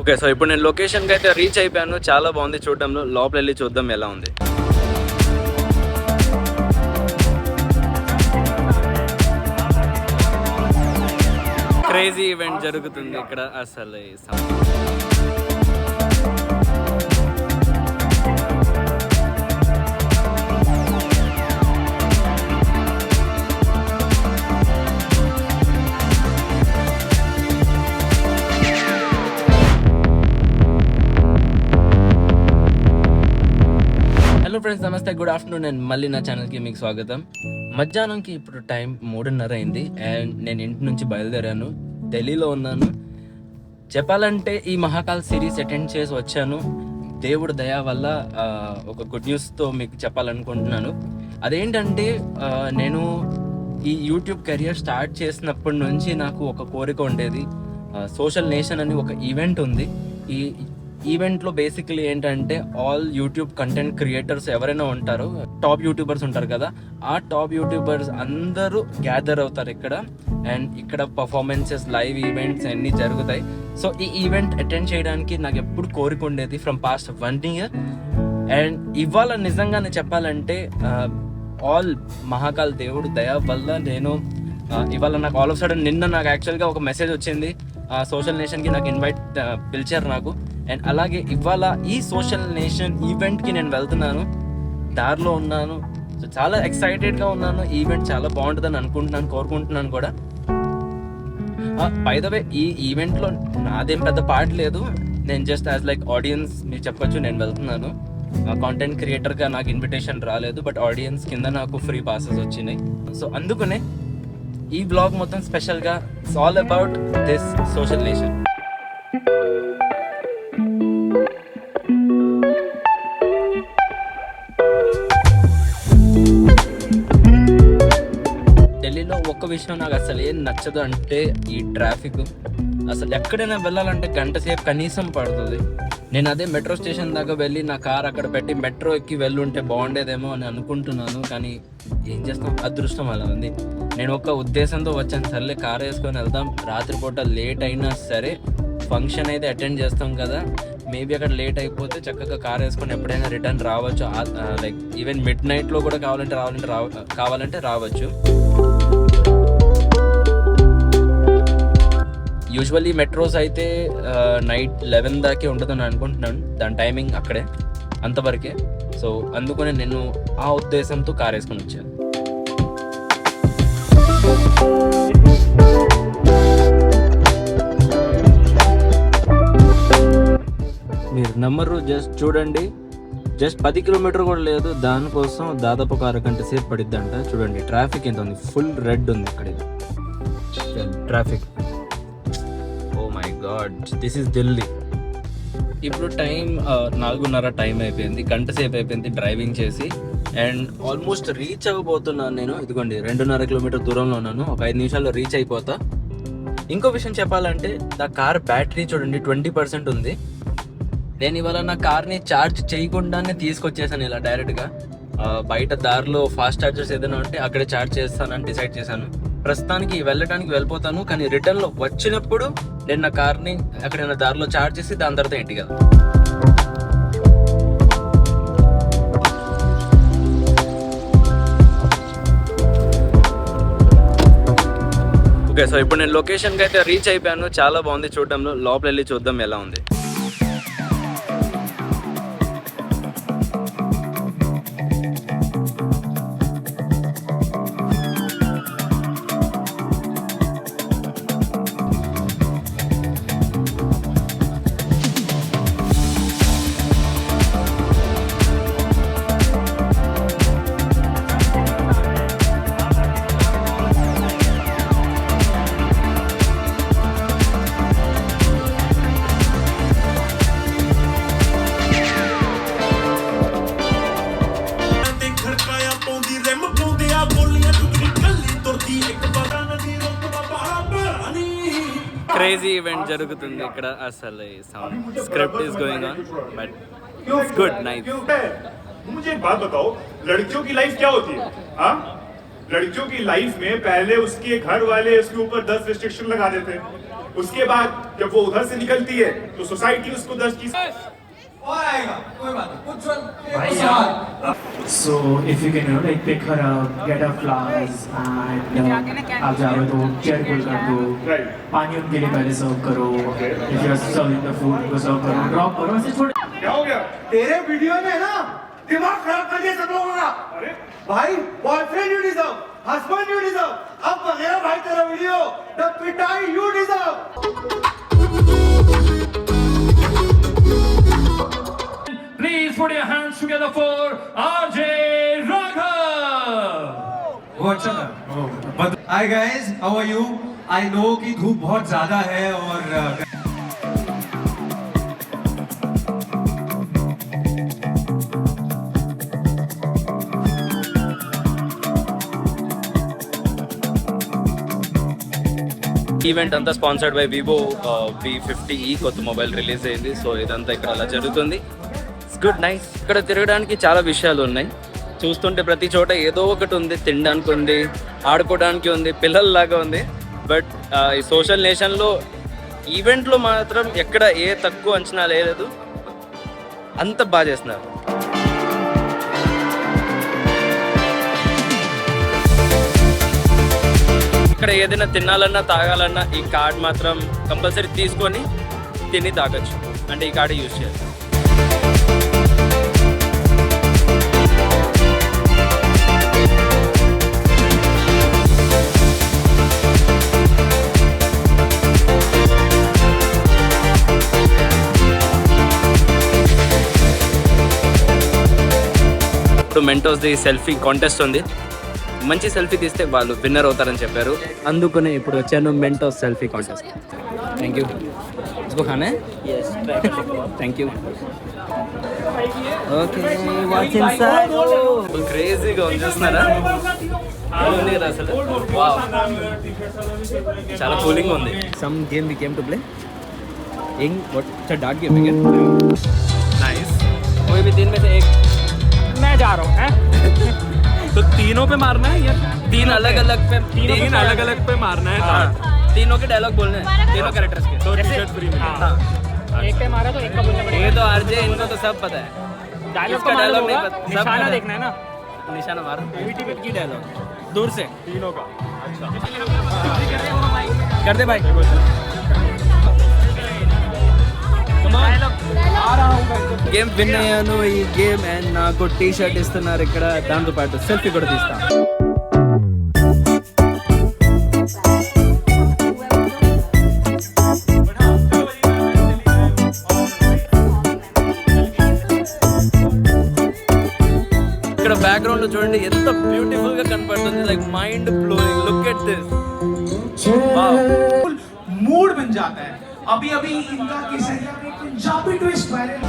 Okay. So ఇప్పుడు నేను లొకేషన్‌కి అయితే రీచ్ అయిపోయాను. చాలా బాగుంది చూడడంలో. లోపలెళ్ళి చూద్దాం ఎలా ఉంది. క్రేజీ ఈవెంట్ జరుగుతుంది ఇక్కడ అసలు. హలో ఫ్రెండ్స్, నమస్తే, గుడ్ ఆఫ్టర్నూన్. అండ్ మళ్ళీ నా ఛానల్కి మీకు స్వాగతం. మధ్యాహ్నంకి ఇప్పుడు టైం 3:30 అయింది అండ్ నేను ఇంటి నుంచి బయలుదేరాను. ఢిల్లీలో ఉన్నాను. చెప్పాలంటే ఈ మహాకాల్ సిరీస్ అటెండ్ చేసి వచ్చాను. దేవుడు దయ వల్ల ఒక గుడ్ న్యూస్తో మీకు చెప్పాలనుకుంటున్నాను. అదేంటంటే నేను ఈ యూట్యూబ్ కెరియర్ స్టార్ట్ చేసినప్పటి నుంచి నాకు ఒక కోరిక ఉండేది. సోషల్ నేషన్ అని ఒక ఈవెంట్ ఉంది. ఈ ఈవెంట్లో బేసికలీ ఏంటంటే ఆల్ యూట్యూబ్ కంటెంట్ క్రియేటర్స్ ఎవరైనా ఉంటారో, టాప్ యూట్యూబర్స్ ఉంటారు కదా, ఆ టాప్ యూట్యూబర్స్ అందరూ గ్యాదర్ అవుతారు ఇక్కడ. అండ్ ఇక్కడ పర్ఫార్మెన్సెస్, లైవ్ ఈవెంట్స్ అన్నీ జరుగుతాయి. సో ఈ ఈవెంట్ అటెండ్ చేయడానికి నాకు ఎప్పుడు కోరిక ఉండేది ఫ్రమ్ పాస్ట్ 1 year. అండ్ ఇవాళ నిజంగానే చెప్పాలంటే ఆల్ మహాకాల్ దేవుడు దయ వల్ల నేను ఇవాళ నాకు ఆల్ ఆఫ్ సడన్ నిన్న నాకు యాక్చువల్గా ఒక మెసేజ్ వచ్చింది. సోషల్ నేషన్కి నాకు ఇన్వైట్ పిలిచారు నాకు. అండ్ అలాగే ఇవాళ ఈ సోషల్ నేషన్ ఈవెంట్కి నేను వెళ్తున్నాను, దారిలో ఉన్నాను. సో చాలా ఎక్సైటెడ్గా ఉన్నాను. ఈ ఈవెంట్ చాలా బాగుంటుందని అనుకుంటున్నాను, కోరుకుంటున్నాను కూడా. బై ద వే, ఈ ఈవెంట్లో నాదేం పెద్ద పార్ట్ లేదు. నేను జస్ట్ యాజ్ లైక్ ఆడియన్స్ మీరు చెప్పొచ్చు, నేను వెళ్తున్నాను. కాంటెంట్ క్రియేటర్గా నాకు ఇన్విటేషన్ రాలేదు, బట్ ఆడియన్స్ కింద నాకు ఫ్రీ పాసెస్ వచ్చినాయి. సో అందుకనే ఈ బ్లాగ్ మొత్తం స్పెషల్గా it's all about this social nation. ఢిల్లీలో ఒక్క విషయం నాకు అసలు ఏం నచ్చదు అంటే ఈ ట్రాఫిక్. అసలు ఎక్కడైనా వెళ్ళాలంటే గంట సేపు కనీసం పడుతుంది. నేను అదే మెట్రో స్టేషన్ దాకా వెళ్ళి నా కార్ అక్కడ పెట్టి మెట్రో ఎక్కి వెళ్ళుంటే బాగుండేదేమో అని అనుకుంటున్నాను. కానీ ఏం చేస్తాం, అదృష్టం అలా ఉంది. నేను ఒక ఉద్దేశంతో వచ్చాను, సర్లే కార్ వేసుకొని వెళ్దాం, రాత్రిపూట లేట్ అయినా సరే ఫంక్షన్ అయితే అటెండ్ చేస్తాం కదా, మేబీ అక్కడ లేట్ అయిపోతే చక్కగా కార్ వేసుకొని ఎప్పుడైనా రిటర్న్ రావచ్చు. లైక్ ఈవెన్ మిడ్ నైట్లో కూడా కావాలంటే రావచ్చు. యూజువల్లీ మెట్రోస్ అయితే నైట్ 11 దాకే ఉంటుందని అనుకుంటున్నాను. దాని టైమింగ్ అక్కడే అంతవరకే. సో అందుకనే నేను ఆ ఉద్దేశంతో కార్ వేసుకొని వచ్చాను. మీరు నమ్మరు, జస్ట్ చూడండి, జస్ట్ 10 కిలోమీటర్ కూడా లేదు, దానికోసం దాదాపు ఒక అరగంట సేపు పడిద్దంట. చూడండి ట్రాఫిక్ ఎంత ఉంది, ఫుల్ రెడ్ ఉంది ఇక్కడ traffic. Oh my god, this is Delhi. ఇప్పుడు టైం 4:30 టైం అయిపోయింది, గంట సేపు అయిపోయింది డ్రైవింగ్ చేసి. అండ్ ఆల్మోస్ట్ రీచ్ అవ్వబోతున్నాను నేను. ఇదిగోండి 2.5 కిలోమీటర్ దూరంలో ఉన్నాను. ఒక 5 నిమిషాల్లో రీచ్ అయిపోతా. ఇంకో విషయం చెప్పాలంటే నా కార్ బ్యాటరీ చూడండి 20% ఉంది. నేను ఇవాళ నా కార్ని ఛార్జ్ చేయకుండానే తీసుకొచ్చేసాను ఇలా డైరెక్ట్గా. బయట దారిలో ఫాస్ట్ ఛార్జర్స్ ఏదైనా ఉంటే అక్కడే ఛార్జ్ చేస్తానని డిసైడ్ చేశాను. ప్రస్తుతానికి వెళ్ళిపోతాను, కానీ రిటర్న్లో వచ్చినప్పుడు నేను నా కార్ని అక్కడ దారిలో ఛార్జ్ చేసి దాని తర్వాత ఇంటికి వెళ్తాను. ఓకే. సో ఇప్పుడు నేను లొకేషన్కి అయితే రీచ్ అయిపోయాను. చాలా బాగుంది చూడడంలో. లోపలెళ్ళి చూద్దాం ఎలా ఉంది. క్రేజీ ఈవెంట్ జరుగుతుంది ఇక్కడ అసలు. Script is going on, but it's good, nice. मुझे एक बात बताओ, लड़कियों की लाइफ क्या होती है? हाँ, लड़कियों की लाइफ में पहले उसके घर वाले उसके ऊपर 10 रिस्ट्रिक्शन लगा देते हैं, उसके बाद जब वो उधर से निकलती है तो सोसाइटी उसको 10 की और आएगा कोई बात नहीं भाई so if you can like pick her up, get her flowers and आप जा रहे हो तो चेयर खोल कर दो, Right. पानी उनके लिए पहले सर्व करो, if you are serving the food उनको सर्व करो, ड्रॉप करो, ऐसे छोड़ क्या हो गया? तेरे वीडियो में ना दिमाग खराब कर दिया सब लोगों का अरे भाई boyfriend you deserve husband you deserve अब वगैरह भाई तेरा वीडियो द पिटाई you deserve Please put your hands together for RJ Raghav. वो अच्छा था hi guys how are you I know कि धूप बहुत ज्यादा है और ఈవెంట్ అంతా స్పాన్సర్డ్ బై వివో V50e కొత్త మొబైల్ రిలీజ్ అయింది. సో ఇదంతా ఇక్కడ అలా జరుగుతుంది. It's good nice. ఇక్కడ తిరగడానికి చాలా విషయాలు ఉన్నాయి. చూస్తుంటే ప్రతి చోట ఏదో ఒకటి ఉంది. తినడానికి ఉంది, ఆడుకోవడానికి ఉంది, పిల్లల్లాగా ఉంది. బట్ ఈ సోషల్ నేషన్లో ఈవెంట్లో మాత్రం ఎక్కడ ఏ తక్కువ అంచనా లేదు. అంత బాగా చేస్తున్నారు. ఇక్కడ ఏదైనా తినాలన్నా తాగాలన్నా ఈ కార్డ్ మాత్రం కంపల్సరీ తీసుకొని తిని తాగొచ్చు. అంటే ఈ కార్డు యూజ్ చేయాలి. ఇప్పుడు మెంటోస్ది సెల్ఫీ కాంటెస్ట్ ఉంది. మంచి సెల్ఫీ తీస్తే వాళ్ళు విన్నర్ అవుతారని చెప్పారు. అందుకనే ఇప్పుడు వచ్చాను Mentos selfie contest. Thank you. इसको खाना है? Yes, try कर सकते हो. Thank you. Okay, what's inside? Full crazy గా ఉంది చూస్తున్నారా? ఉంది కదా అసలు. Wow. చాలా కూలింగ్ ఉంది. Some game we came to play. What? It's a dart game again. Nice. कोई भी तीन में से एक. मैं जा रहा हूँ हैं? तो तीनों पे मारना है या तीन अलग अलग पे? तीन अलग अलग पे मारना है. हाँ, तीनों के डायलॉग बोलने हैं, तीनों कैरेक्टर्स के. तो टी-शर्ट फ्री में. हाँ, एक पे मारा तो एक का बोलना पड़ेगा. ये तो आरजे इनको तो सब पता है. डायलॉग इसका का dialogue डायलॉग नहीं नहीं पता, सब निशाना पता है. देखना है ना. निशाना मारो. टीवी की डायलॉग दूर से तीनों का. कर दे भाई. గేమ్ విన్ అయ్యాను ఈ గేమ్ అండ్ నాకు టీ షర్ట్ ఇస్తున్నారు ఇక్కడ. దాంతో పాటు సెల్ఫీ కూడా తీస్తాను. ఇక్కడ బ్యాక్గ్రౌండ్ లో చూడండి ఎంత బ్యూటిఫుల్ గా కనపడుతుంది. Like mind blowing. Look at this. Mood बन जाता है अभी अभी इनका केसरिया में पंजाबी ट्विस्ट वायरल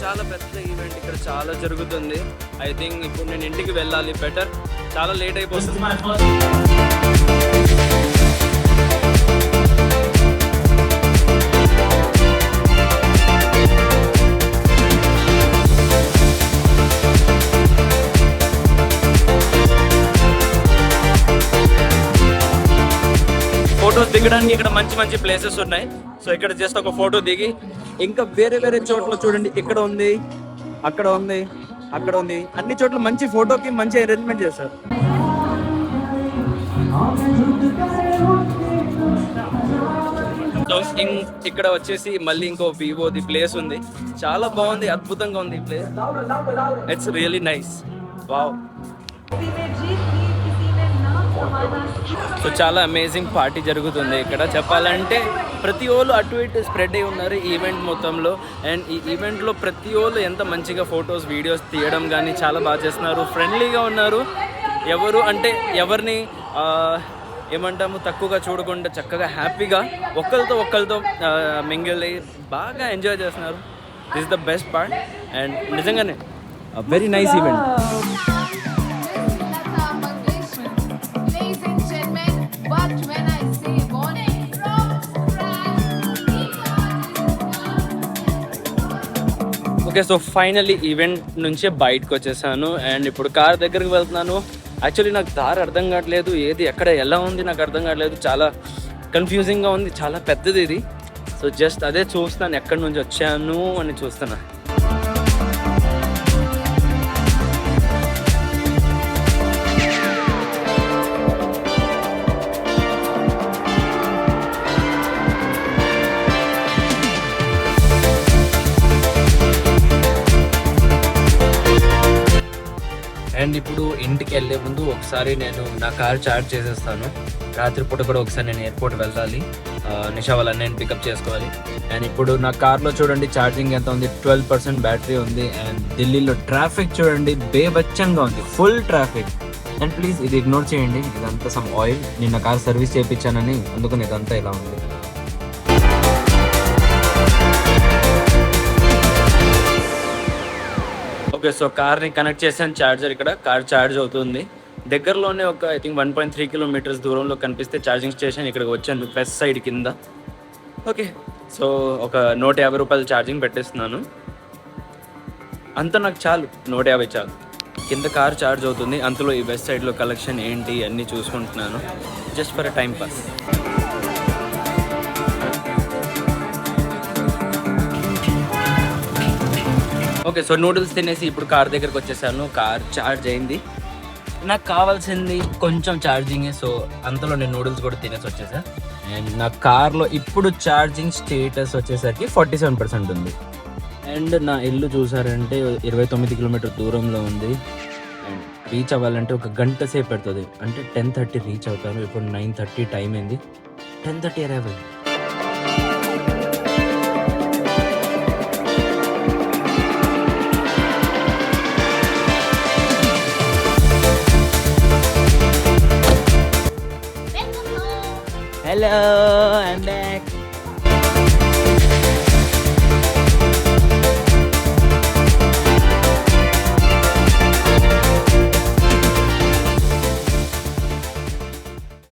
చాలా పెద్ద ఈవెంట్ ఇక్కడ చాలా జరుగుతుంది. ఐ థింక్ ఇప్పుడు నేను ఇంటికి వెళ్ళాలి. బెటర్, చాలా లేట్ అయిపోతుంది. ఫొటోస్ దిగడానికి ఇక్కడ మంచి మంచి ప్లేసెస్ ఉన్నాయి. సో ఇక్కడ జస్ట్ ఒక ఫోటో దిగి ఇంకా వేరే వేరే చోట్ల చూడండి. ఇక్కడ ఉంది, అక్కడ ఉంది, అక్కడ ఉంది. అన్ని చోట్ల మంచి ఫోటోకి మంచి అరేంజ్మెంట్ చేశారు. సో ఇక్కడ వచ్చేసి మళ్ళీ ఇంకో వివోది ప్లేస్ ఉంది. చాలా బాగుంది, అద్భుతంగా ఉంది ఈ place. It's really nice. Wow. So చాలా అమేజింగ్ పార్టీ జరుగుతుంది ఇక్కడ. చెప్పాలంటే ప్రతి ఒళ్ళు అటు ఇటు స్ప్రెడ్ అయి ఉన్నారు ఈ ఈవెంట్ మొత్తంలో. అండ్ ఈ ఈవెంట్లో ప్రతి ఒళ్ళు ఎంత మంచిగా ఫొటోస్ వీడియోస్ తీయడం కానీ చాలా బాగా చేస్తున్నారు. ఫ్రెండ్లీగా ఉన్నారు. ఎవరు అంటే ఎవరిని ఏమంటాము తక్కువగా చూడకుండా చక్కగా హ్యాపీగా ఒకరితో మింగిల్ అయ్యి బాగా ఎంజాయ్ చేస్తున్నారు. This is the best part. And నిజంగానే very nice event. Okay, so finally event నుంచి బయటకు వచ్చేసాను అండ్ ఇప్పుడు కార్ దగ్గరికి వెళ్తున్నాను. యాక్చువల్లీ నాకు దారి అర్థం కావట్లేదు, ఏది ఎక్కడ ఎలా ఉంది నాకు అర్థం కావట్లేదు, చాలా కన్ఫ్యూజింగ్గా ఉంది, చాలా పెద్దది ఇది. సో జస్ట్ అదే చూస్తాను, ఎక్కడి నుంచి వచ్చాను అని చూస్తున్నా. అండ్ ఇప్పుడు ఇంటికి వెళ్ళే ముందు ఒకసారి నేను నా కార్ ఛార్జ్ చేసేస్తాను. రాత్రిపూట కూడా ఒకసారి నేను ఎయిర్పోర్ట్ వెళ్ళాలి, నిషా వాళ్ళ నేను పికప్ చేసుకోవాలి. అండ్ ఇప్పుడు నా కార్లో చూడండి ఛార్జింగ్ ఎంత ఉంది, 12% బ్యాటరీ ఉంది. అండ్ ఢిల్లీలో ట్రాఫిక్ చూడండి బేబచ్చంగా ఉంది, ఫుల్ ట్రాఫిక్. అండ్ ప్లీజ్ ఇది ఇగ్నోర్ చేయండి, ఇదంతా సమ్ ఆయిల్, నిన్న కార్ సర్వీస్ చేయించానని అందుకని ఇదంతా ఇలా ఉంది. ఓకే, సో కార్ని కనెక్ట్ చేశాను, ఛార్జర్ ఇక్కడ, కార్ ఛార్జ్ అవుతుంది. దగ్గరలోనే ఒక ఐ థింక్ 1.3 కిలోమీటర్స్ దూరంలో కనిపిస్తే ఛార్జింగ్ స్టేషన్, ఇక్కడికి వచ్చాను వెస్ట్ సైడ్ కింద. ఓకే, సో ఒక 150 రూపాయలు ఛార్జింగ్ పెట్టేస్తున్నాను, అంత నాకు చాలు, 150 చాలు. కింద కార్ ఛార్జ్ అవుతుంది, అంతలో ఈ వెస్ట్ సైడ్లో కలెక్షన్ ఏంటి అన్నీ చూసుకుంటున్నాను, just for a time pass. Okay, so noodles తినేసి ఇప్పుడు కార్ దగ్గరకు వచ్చేసాను, కార్ ఛార్జ్ అయింది. నాకు కావాల్సింది కొంచెం ఛార్జింగే, సో అంతలో నేను నూడిల్స్ కూడా తినేసి వచ్చేసా. అండ్ నా కార్లో ఇప్పుడు ఛార్జింగ్ స్టేటస్ వచ్చేసరికి 47% ఉంది. అండ్ నా ఇల్లు చూసారంటే 29 కిలోమీటర్ దూరంలో ఉంది. అండ్ రీచ్ అవ్వాలంటే ఒక గంట సేపు పడుతుంది, అంటే 10:30 రీచ్ అవుతాను. ఇప్పుడు 9:30 టైం అయింది, 10:30 అరైవల్. Hello, I'm back.